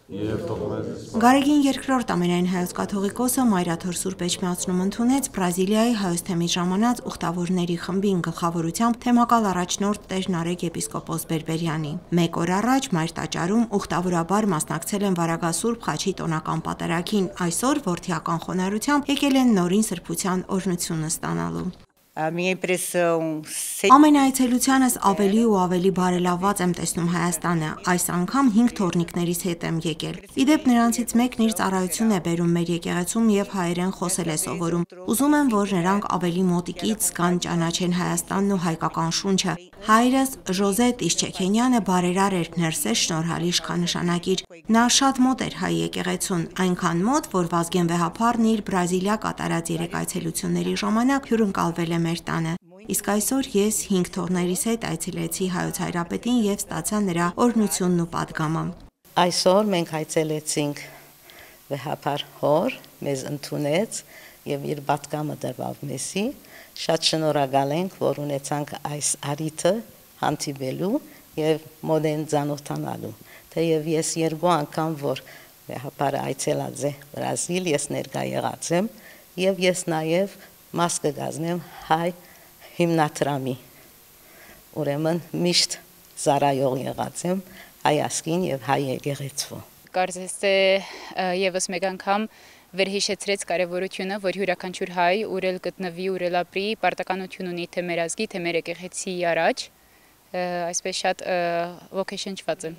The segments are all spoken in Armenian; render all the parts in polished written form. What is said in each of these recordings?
Գարեգին II ամենայն հայոց կաթողիկոսը Մայրաթոր Սուրբ Էջմիածնում ընդունեց Բրազիլիայի Հայոց թեմից ժամանած ուխտավորների խմբին գլխավորությամբ թեմակալ առաջնորդ Տեր Նարեկ եպիսկոպոս Բերբերյանի։ Մեկ օր առաջ Մայր տաճարում ուխտավորաբար մասնակցել են Վարագասուրբ խաչի տոնական պատարագին, այսօր որդիական խոնարհությամբ եկել են նորին սրբության օրհնությունը ստանալու։ Ամենաայցելությանս ավելի ու ավելի բարելավված եմ տեսնում Հայաստանը, այս անգամ 5 թոռնիկներիս հետ եմ եկել։ Իդեպ նրանցից մեկն իր ծառայությունն է բերում մեր եկեղեցում և հայերեն խոսել է սովորում։ Ուզում եմ, որ նրանք ավելի մոտիկից զգան, ճանաչեն Հայաստանն ու հայկական շունչը։ Հայրս Ժոզե Տիշչեքենյանը բարերար էր, ներսես շնորհալի իշխանշանակիր։ Նա շատ մոտ էր հայ եկեղեցուն, այնքան մոտ, որ Վազգեն Վեհափառն իր Բրազիլիա կատարած 3 այցելությունների ժամանակ հյուրընկալվել է մեր տանը։ Իսկ այսօր ես 5 թոռներիս հետ այցելեցի Հայոց Հայրապետին և ստացա նրա օրհնությունն ու պատգամը։ Այսօր մենք այցելեցինք Վեհափար հոր, մեզ ընդունեց և իր պատգամը տրվավ մեզի։ Շատ շնորհակալ ենք, որ ունեցանք այս առիթը հանդիպելու և մոդեն ծանոթանալու։ Թեև ես 2 անգամ, որ Վեհափարը այցելած է Բրազիլ, ես ներկա եղած եմ և ես նաև մաս կկազմեմ հայ հիմնադրամի։ Ուրեմն միշտ ծառայող եղած եմ հայ ազգին և հայ եկեղեցու։ Կարծես թե եւս մեկ անգամ վերհիշեցրեց կարևորությունը, որ յուրաքանչյուր հայ ուր էլ գտնվի, ուր էլ ապրի, պարտականություն ունի թե մեր ազգի, թե մեր եկեղեցի առաջ, այսպես շատ ոգեշնչված եմ։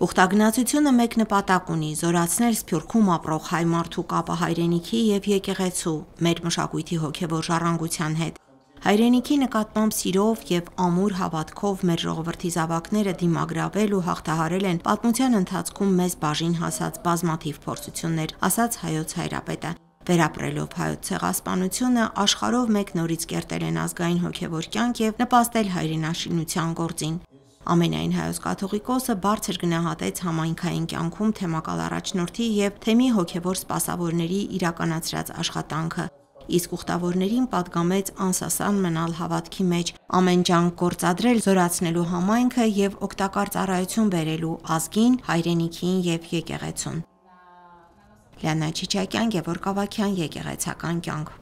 Ուխտագնացությունը մեկ նպատակ ունի՝ զորացնել Սփյուռքում ապրող հայ մարդու կապը հայրենիքի և եկեղեցու, մեր մշակույթի հոգևոր ժառանգության հետ։ Հայրենիքի նկատմամբ սիրով և ամուր հավատքով մեր ժողովրդի զավակները դիմագրավել ու հաղթահարել են պատմության ընթացքում մեզ բաժին հասած բազմաթիվ փորձություններ, ասաց Հայոց Հայրապետը։ Վերապրելով հայոց ցեղասպանությունը, աշխարհով մեկ նորից կերտել են ազգային հոգևոր կյանք և նպաստել հայրենաշինության գործին։ Ամենայն հայոց կաթողիկոսը բարձր գնահատեց համայնքային կյանքում թեմակալ առաջնորդի և թեմի հոգևոր սպասավորների իրականացրած աշխատանքը, իսկ ուխտավորներին պատգամեց անսասան մնալ հավատքի մեջ, ամեն ջանք գործադրել զորացնելու համայնքը և օգտակար ծառայություն բերելու ազգին, հայրենիքին և եկեղեցուն։ Լիաննա Չիչակյան, Գևորգ Ավագյան, Եկեղեցական կյանք։